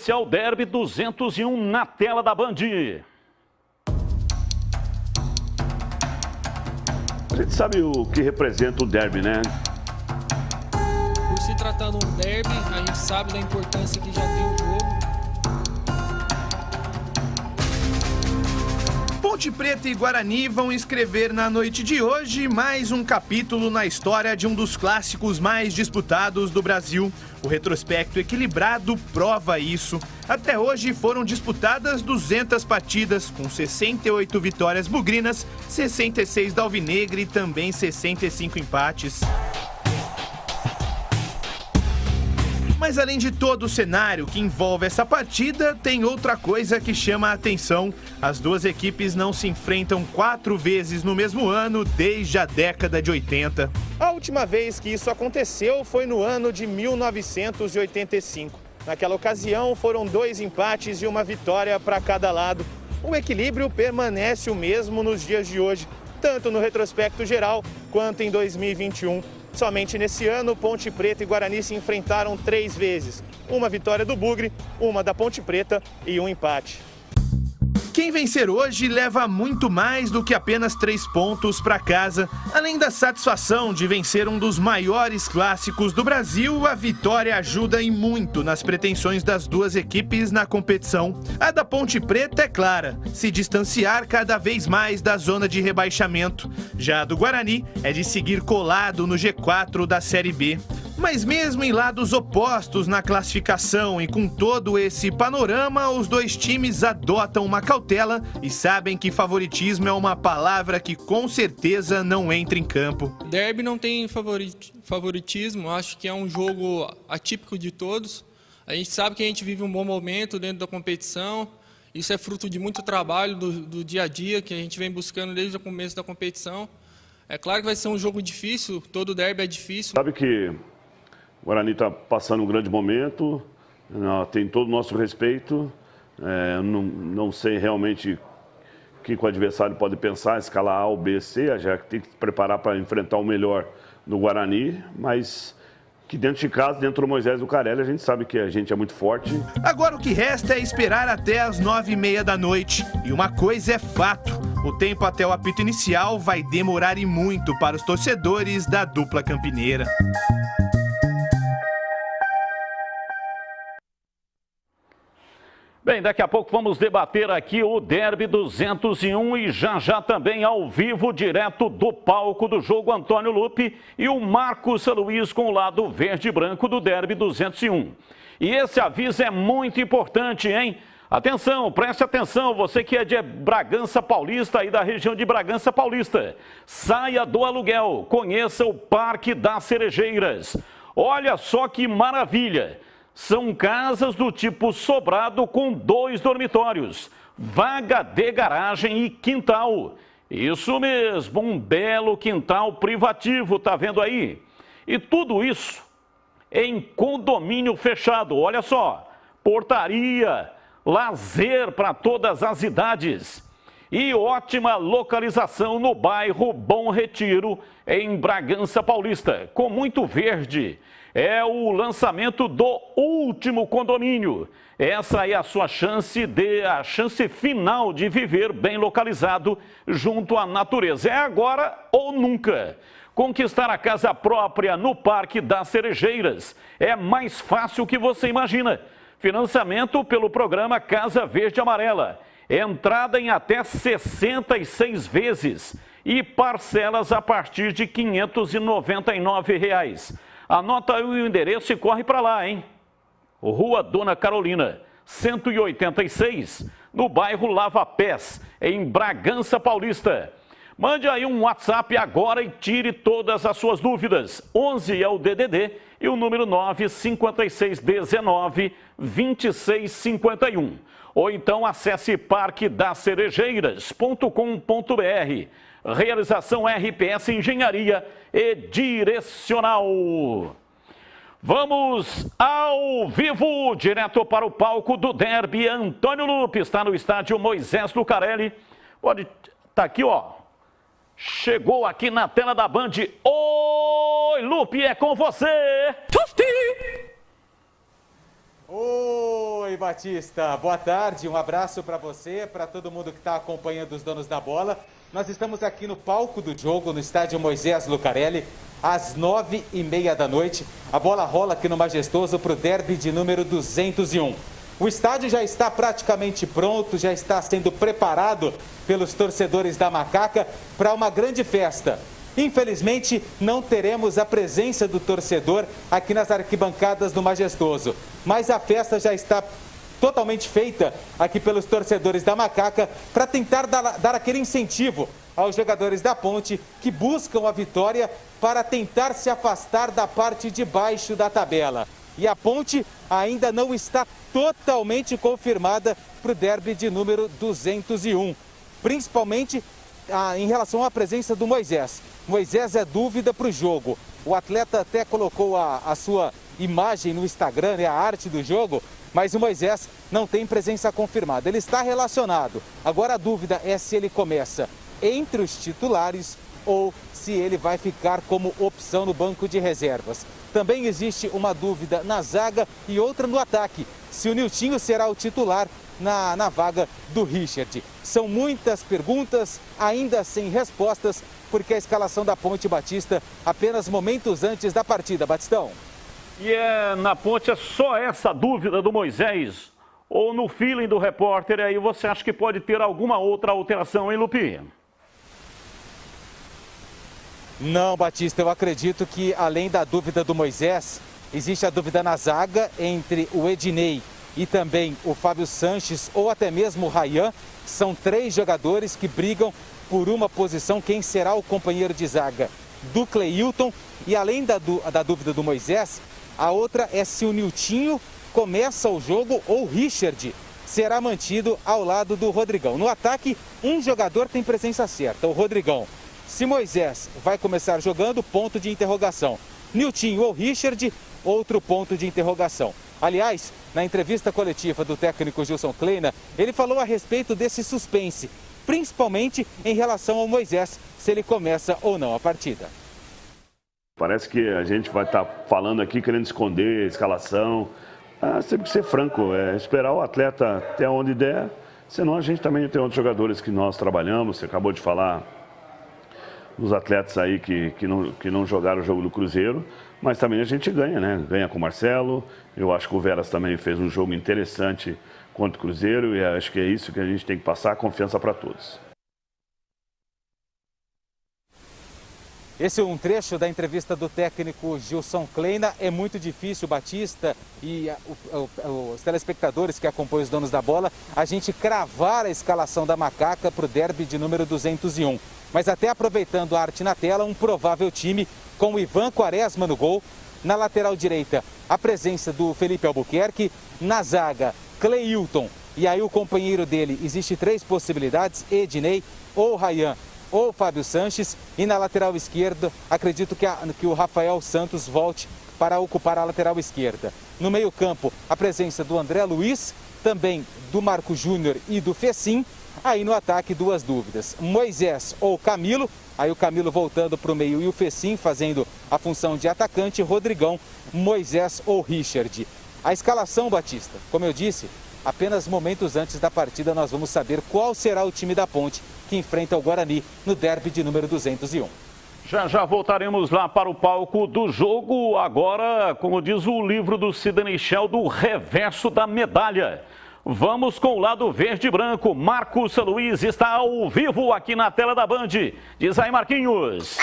especial Derby 201 na tela da Band. A gente sabe o que representa o derby, né? Por se tratando um derby, a gente sabe da importância que já tem o jogo. Ponte Preta e Guarani vão escrever na noite de hoje mais um capítulo na história de um dos clássicos mais disputados do Brasil. O retrospecto equilibrado prova isso. Até hoje foram disputadas 200 partidas, com 68 vitórias bugrinas, 66 da Alvinegra e também 65 empates. Mas além de todo o cenário que envolve essa partida, tem outra coisa que chama a atenção. As duas equipes não se enfrentam 4 vezes no mesmo ano desde a década de 80. A última vez que isso aconteceu foi no ano de 1985. Naquela ocasião foram 2 empates e 1 vitória para cada lado. O equilíbrio permanece o mesmo nos dias de hoje, tanto no retrospecto geral quanto em 2021. Somente nesse ano, Ponte Preta e Guarani se enfrentaram 3 vezes. 1 vitória do Bugre, 1 da Ponte Preta e 1 empate. Quem vencer hoje leva muito mais do que apenas 3 pontos para casa. Além da satisfação de vencer um dos maiores clássicos do Brasil, a vitória ajuda e muito nas pretensões das duas equipes na competição. A da Ponte Preta é clara, se distanciar cada vez mais da zona de rebaixamento. Já a do Guarani é de seguir colado no G4 da Série B. Mas mesmo em lados opostos na classificação e com todo esse panorama, os dois times adotam uma cautela e sabem que favoritismo é uma palavra que com certeza não entra em campo. Derby não tem favoritismo, acho que é um jogo atípico de todos. A gente sabe que a gente vive um bom momento dentro da competição. Isso é fruto de muito trabalho do dia a dia que a gente vem buscando desde o começo da competição. É claro que vai ser um jogo difícil, todo derby é difícil. Sabe que o Guarani está passando um grande momento, tem todo o nosso respeito. Não sei realmente o que o adversário pode pensar, escalar A ou B, C, já tem que se preparar para enfrentar o melhor do Guarani, mas que dentro de casa, dentro do Moisés do Carelli, a gente sabe que a gente é muito forte. Agora o que resta é esperar até as 9h30 da noite. E uma coisa é fato, o tempo até o apito inicial vai demorar e muito para os torcedores da dupla campineira. Bem, daqui a pouco vamos debater aqui o Derby 201 e já também ao vivo, direto do palco do jogo, Antônio Lupe e o Marcos Luiz com o lado verde e branco do Derby 201. E esse aviso é muito importante, hein? Atenção, preste atenção, você que é de Bragança Paulista e da região de Bragança Paulista. Saia do aluguel, conheça o Parque das Cerejeiras. Olha só que maravilha! São casas do tipo sobrado com 2 dormitórios, vaga de garagem e quintal. Isso mesmo, um belo quintal privativo, tá vendo aí? E tudo isso em condomínio fechado, olha só, portaria, lazer para todas as idades. E ótima localização no bairro Bom Retiro, em Bragança Paulista, com muito verde. É o lançamento do último condomínio. Essa é a sua chance final de viver bem localizado junto à natureza. É agora ou nunca. Conquistar a casa própria no Parque das Cerejeiras é mais fácil que você imagina. Financiamento pelo programa Casa Verde Amarela. Entrada em até 66 vezes e parcelas a partir de R$ 599. Anota aí o endereço e corre para lá, hein? Rua Dona Carolina, 186, no bairro Lava Pés, em Bragança Paulista. Mande aí um WhatsApp agora e tire todas as suas dúvidas. 11 é o DDD e o número 95619-2651. Ou então acesse parquedacerejeiras.com.br. Realização RPS Engenharia e Direcional. Vamos ao vivo, direto para o palco do Derby. Antônio Lupe está no estádio Moisés Lucarelli. Pode estar aqui, ó. Chegou aqui na tela da Band. Oi, Lupe, é com você. Oi, Batista. Boa tarde, um abraço para você, para todo mundo que está acompanhando os donos da bola. Nós estamos aqui no palco do jogo, no estádio Moisés Lucarelli, às 9h30 da noite. A bola rola aqui no Majestoso para o derby de número 201. O estádio já está praticamente pronto, já está sendo preparado pelos torcedores da Macaca para uma grande festa. Infelizmente, não teremos a presença do torcedor aqui nas arquibancadas do Majestoso, mas a festa já está totalmente feita aqui pelos torcedores da Macaca para tentar dar aquele incentivo aos jogadores da Ponte que buscam a vitória para tentar se afastar da parte de baixo da tabela. E a Ponte ainda não está totalmente confirmada para o derby de número 201, principalmente em relação à presença do Moisés. Moisés é dúvida para o jogo. O atleta até colocou a sua imagem no Instagram, a arte do jogo, mas o Moisés não tem presença confirmada. Ele está relacionado. Agora a dúvida é se ele começa entre os titulares ou se ele vai ficar como opção no banco de reservas. Também existe uma dúvida na zaga e outra no ataque, se o Niltinho será o titular na vaga do Richard. São muitas perguntas, ainda sem respostas, porque a escalação da Ponte Batista apenas momentos antes da partida. Batistão. E na Ponte é só essa dúvida do Moisés? Ou no feeling do repórter aí você acha que pode ter alguma outra alteração, hein, Lupi? Não, Batista, eu acredito que além da dúvida do Moisés, existe a dúvida na zaga entre o Ednei e também o Fábio Sanches ou até mesmo o Rayan. São 3 jogadores que brigam por uma posição, quem será o companheiro de zaga do Cleilton. E além da dúvida do Moisés, a outra é se o Niltinho começa o jogo ou o Richard será mantido ao lado do Rodrigão. No ataque, um jogador tem presença certa, o Rodrigão. Se Moisés vai começar jogando, ponto de interrogação. Niltinho ou Richard, outro ponto de interrogação. Aliás, na entrevista coletiva do técnico Gilson Kleina, ele falou a respeito desse suspense, principalmente em relação ao Moisés, se ele começa ou não a partida. Parece que a gente vai estar falando aqui querendo esconder a escalação. Tem que ser franco, esperar o atleta até onde der, senão a gente também tem outros jogadores que nós trabalhamos. Você acabou de falar dos atletas aí que não jogaram o jogo do Cruzeiro, mas também a gente ganha, né? Ganha com o Marcelo. Eu acho que o Veras também fez um jogo interessante contra o Cruzeiro e acho que é isso que a gente tem que passar, confiança para todos. Esse é um trecho da entrevista do técnico Gilson Kleina. É muito difícil, Batista e os telespectadores que acompanham os donos da bola, a gente cravar a escalação da Macaca para o derby de número 201. Mas até aproveitando a arte na tela, um provável time com o Ivan Quaresma no gol. Na lateral direita, a presença do Felipe Albuquerque. Na zaga, Cleilton. E aí o companheiro dele, existe 3 possibilidades, Ednei ou Rayan ou Fábio Sanches. E na lateral esquerda, acredito que o Rafael Santos volte para ocupar a lateral esquerda. No meio campo, a presença do André Luiz, também do Marco Júnior e do Fecim. Aí no ataque, 2 dúvidas, Moisés ou Camilo. Aí o Camilo voltando para o meio e o Fecim fazendo a função de atacante. Rodrigão, Moisés ou Richard. A escalação, Batista, como eu disse, apenas momentos antes da partida nós vamos saber qual será o time da Ponte que enfrenta o Guarani no derby de número 201. Já voltaremos lá para o palco do jogo. Agora, como diz o livro do Sidney Shell, do reverso da medalha. Vamos com o lado verde e branco. Marcos Luiz está ao vivo aqui na tela da Band. Diz aí, Marquinhos.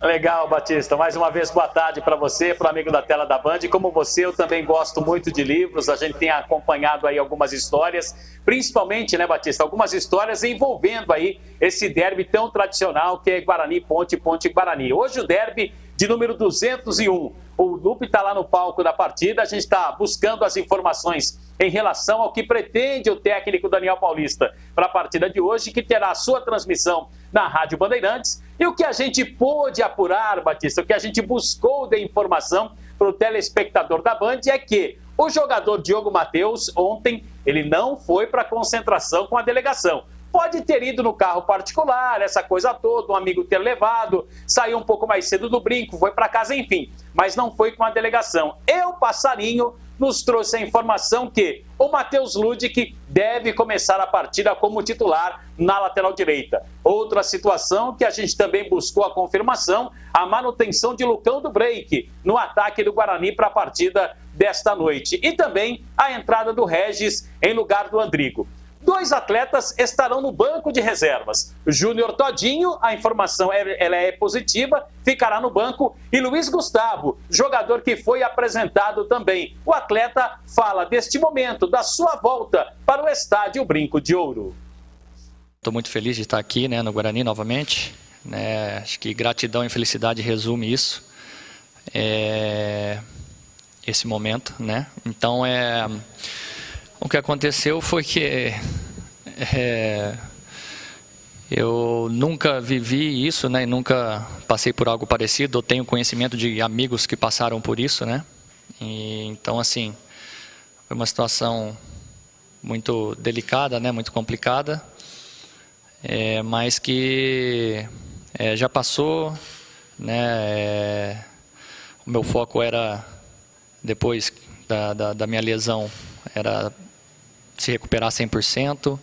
Legal, Batista. Mais uma vez, boa tarde para você, para o amigo da tela da Band. Como você, eu também gosto muito de livros. A gente tem acompanhado aí algumas histórias, principalmente, né, Batista, algumas histórias envolvendo aí esse derby tão tradicional que é Guarani, Ponte, Ponte, Guarani. Hoje o derby de número 201. O Lupe está lá no palco da partida. A gente está buscando as informações em relação ao que pretende o técnico Daniel Paulista para a partida de hoje, que terá a sua transmissão na Rádio Bandeirantes. E o que a gente pôde apurar, Batista, o que a gente buscou de informação para o telespectador da Band é que o jogador Diogo Matheus, ontem, ele não foi para a concentração com a delegação. pode ter ido no carro particular, essa coisa toda, um amigo ter levado, saiu um pouco mais cedo do brinco, foi para casa, enfim, mas não foi com a delegação. O Passarinho nos trouxe a informação que o Matheus Ludick deve começar a partida como titular na lateral direita. Outra situação que a gente também buscou a confirmação, a manutenção de Lucão do Break no ataque do Guarani para a partida desta noite. E também a entrada do Regis em lugar do Andrigo. 2 atletas estarão no banco de reservas. Júnior Todinho, a informação ela é positiva, ficará no banco. E Luiz Gustavo, jogador que foi apresentado também. O atleta fala deste momento, da sua volta para o estádio Brinco de Ouro. Estou muito feliz de estar aqui, no Guarani novamente. Acho que gratidão e felicidade resume isso. Esse momento, Então, o que aconteceu foi que eu nunca vivi isso, e nunca passei por algo parecido. Eu tenho conhecimento de amigos que passaram por isso, E, então, assim, foi uma situação muito delicada, muito complicada, mas que já passou, o meu foco era, depois da minha lesão, era se recuperar 100%,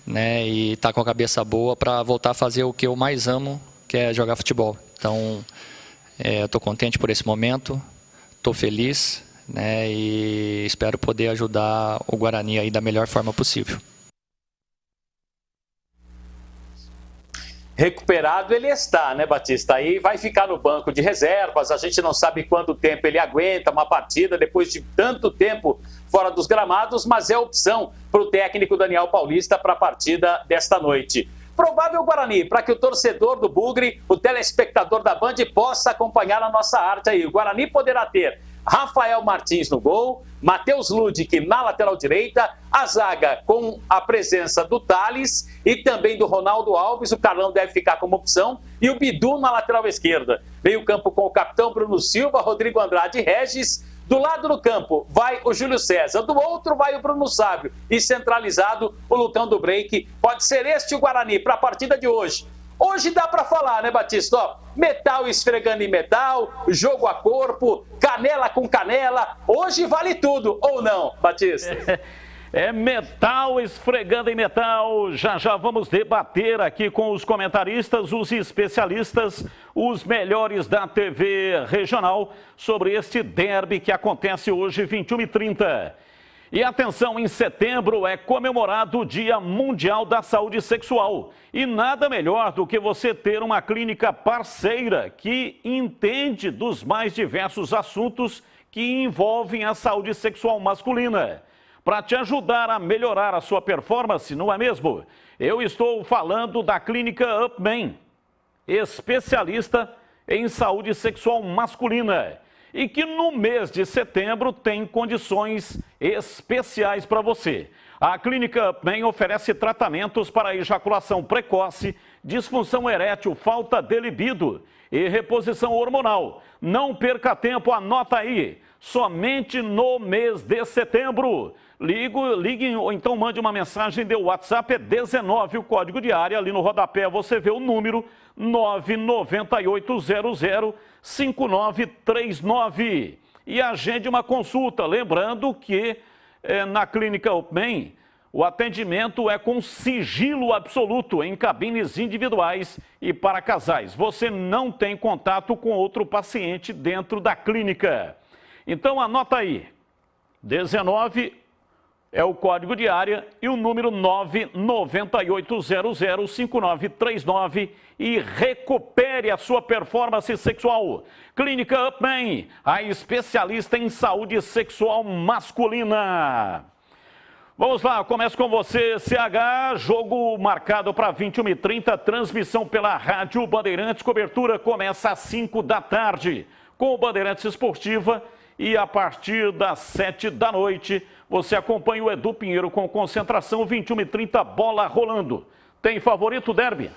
e estar com a cabeça boa para voltar a fazer o que eu mais amo, que é jogar futebol. Então, eu estou contente por esse momento, estou feliz, e espero poder ajudar o Guarani aí da melhor forma possível. Recuperado ele está, Batista? Aí vai ficar no banco de reservas, a gente não sabe quanto tempo ele aguenta uma partida depois de tanto tempo fora dos gramados, mas é opção para o técnico Daniel Paulista para a partida desta noite. Provável Guarani, para que o torcedor do Bugre, o telespectador da Band, possa acompanhar a nossa arte aí. O Guarani poderá ter Rafael Martins no gol, Matheus Ludick na lateral direita, a zaga com a presença do Thales e também do Ronaldo Alves, o Carlão deve ficar como opção, e o Bidu na lateral esquerda. Meio campo com o capitão Bruno Silva, Rodrigo Andrade e Regis. Do lado do campo vai o Júlio César, do outro vai o Bruno Sávio e centralizado o Lucão do Break. Pode ser este o Guarani para a partida de hoje. Hoje dá para falar, Batista? Ó, metal esfregando em metal, jogo a corpo, canela com canela. Hoje vale tudo, ou não, Batista? É metal esfregando em metal. Já já vamos debater aqui com os comentaristas, os especialistas, os melhores da TV regional sobre este derby que acontece hoje, 21h30. E atenção, em setembro é comemorado o Dia Mundial da Saúde Sexual. E nada melhor do que você ter uma clínica parceira que entende dos mais diversos assuntos que envolvem a saúde sexual masculina. Para te ajudar a melhorar a sua performance, não é mesmo? Eu estou falando da clínica UpMan, especialista em saúde sexual masculina. E que no mês de setembro tem condições especiais para você. A Clínica UpMan oferece tratamentos para ejaculação precoce, disfunção erétil, falta de libido e reposição hormonal. Não perca tempo, anota aí. Somente no mês de setembro. Ligue ou então mande uma mensagem de WhatsApp, é 19, o código de área, ali no rodapé você vê o número 998005939 e agende uma consulta. Lembrando que na Clínica UpMan o atendimento é com sigilo absoluto em cabines individuais e para casais. Você não tem contato com outro paciente dentro da clínica. Então anota aí, 19 é o código de área e o número 998005939 e recupere a sua performance sexual. Clínica UpMan, a especialista em saúde sexual masculina. Vamos lá, começo com você, CH, jogo marcado para 21h30, transmissão pela Rádio Bandeirantes, cobertura começa às 5 da tarde, com o Bandeirantes Esportiva. E a partir das 7 da noite, você acompanha o Edu Pinheiro com concentração, 21h30, bola rolando. Tem favorito, derby?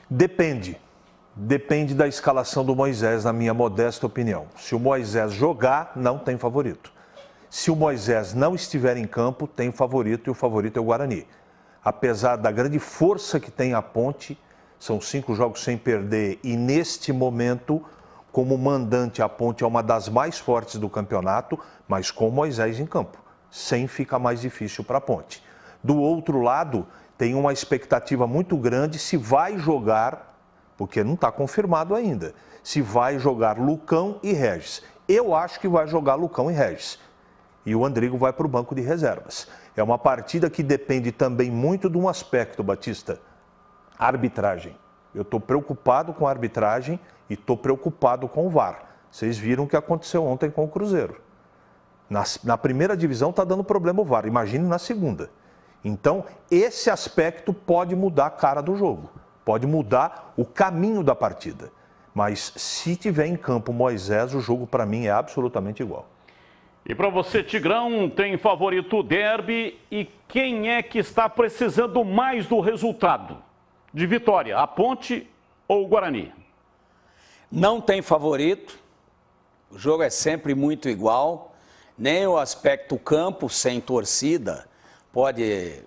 Depende. Depende da escalação do Moisés, na minha modesta opinião. Se o Moisés jogar, não tem favorito. Se o Moisés não estiver em campo, tem favorito e o favorito é o Guarani. apesar da grande força que tem a Ponte, são 5 jogos sem perder e neste momento, como mandante, a Ponte é uma das mais fortes do campeonato, mas com Moisés em campo. Sem fica mais difícil para a Ponte. Do outro lado, tem uma expectativa muito grande se vai jogar, porque não está confirmado ainda, se vai jogar Lucão e Regis. Eu acho que vai jogar Lucão e Regis. E o Andrigo vai para o banco de reservas. É uma partida que depende também muito de um aspecto, Batista, a arbitragem. Eu estou preocupado com a arbitragem e estou preocupado com o VAR. Vocês viram o que aconteceu ontem com o Cruzeiro. Na primeira divisão está dando problema o VAR, imagine na segunda. Então, esse aspecto pode mudar a cara do jogo, pode mudar o caminho da partida. Mas se tiver em campo Moisés, o jogo para mim é absolutamente igual. E para você, Tigrão, tem favorito o derby e quem é que está precisando mais do resultado? De vitória, a Ponte ou o Guarani? Não tem favorito, o jogo é sempre muito igual, nem o aspecto campo sem torcida pode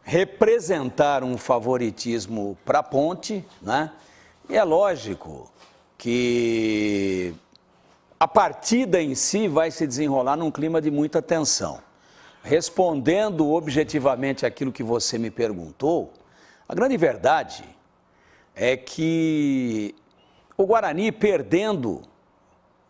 representar um favoritismo para a Ponte, né? E é lógico que a partida em si vai se desenrolar num clima de muita tensão. Respondendo objetivamente aquilo que você me perguntou, a grande verdade é que o Guarani perdendo,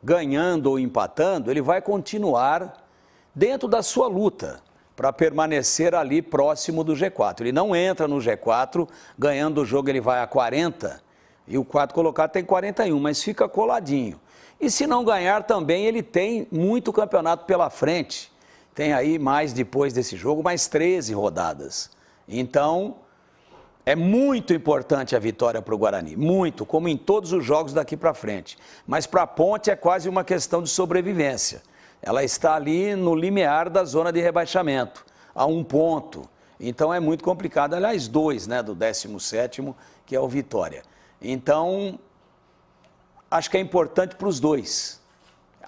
ganhando ou empatando, ele vai continuar dentro da sua luta para permanecer ali próximo do G4. Ele não entra no G4, ganhando o jogo ele vai a 40 e o quarto colocado tem 41, mas fica coladinho. E se não ganhar também, ele tem muito campeonato pela frente. Tem aí mais depois desse jogo, mais 13 rodadas. Então, é muito importante a vitória para o Guarani. Muito, como em todos os jogos daqui para frente. Mas para a Ponte é quase uma questão de sobrevivência. Ela está ali no limiar da zona de rebaixamento, a 1 ponto. Então, é muito complicado. Aliás, 2, né, do 17º, que é o Vitória. Então, acho que é importante para os dois,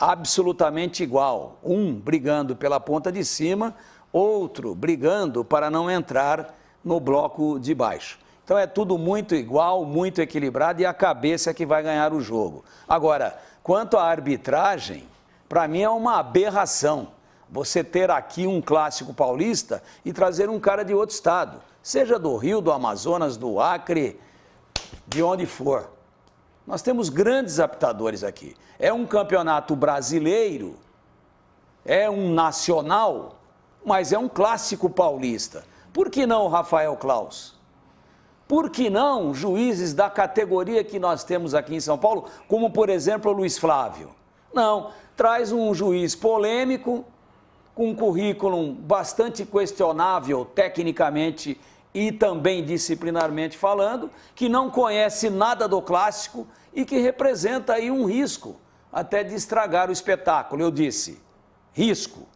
absolutamente igual, um brigando pela ponta de cima, outro brigando para não entrar no bloco de baixo. Então é tudo muito igual, muito equilibrado e a cabeça é que vai ganhar o jogo. Agora, quanto à arbitragem, para mim é uma aberração você ter aqui um clássico paulista e trazer um cara de outro estado, seja do Rio, do Amazonas, do Acre, de onde for. Nós temos grandes apitadores aqui. É um campeonato brasileiro, é um nacional, mas é um clássico paulista. Por que não Rafael Claus? Por que não juízes da categoria que nós temos aqui em São Paulo, como por exemplo o Luiz Flávio? Não, traz um juiz polêmico, com um currículo bastante questionável tecnicamente e também disciplinarmente falando, que não conhece nada do clássico e que representa aí um risco até de estragar o espetáculo. Eu disse, risco.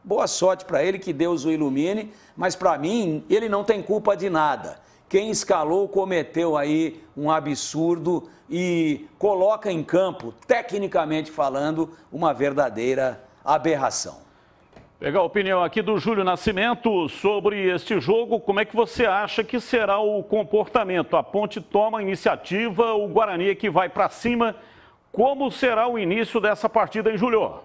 Boa sorte para ele, que Deus o ilumine, mas para mim ele não tem culpa de nada. Quem escalou cometeu aí um absurdo e coloca em campo, tecnicamente falando, uma verdadeira aberração. Pegar a opinião aqui do Júlio Nascimento sobre este jogo, como é que você acha que será o comportamento? A Ponte toma a iniciativa, o Guarani é que vai para cima. Como será o início dessa partida, hein, Júlio?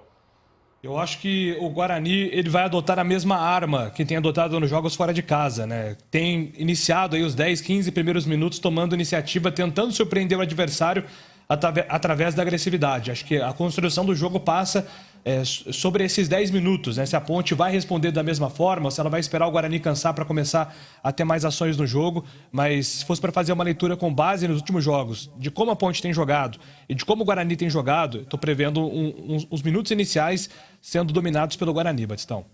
Eu acho que o Guarani ele vai adotar a mesma arma que tem adotado nos jogos fora de casa, né? Tem iniciado aí os 10, 15 primeiros minutos tomando iniciativa, tentando surpreender o adversário através da agressividade. Acho que a construção do jogo passa sobre esses 10 minutos, né? Se a Ponte vai responder da mesma forma, se ela vai esperar o Guarani cansar para começar a ter mais ações no jogo, mas se fosse para fazer uma leitura com base nos últimos jogos, de como a Ponte tem jogado e de como o Guarani tem jogado, estou prevendo uns minutos iniciais sendo dominados pelo Guarani, Batistão.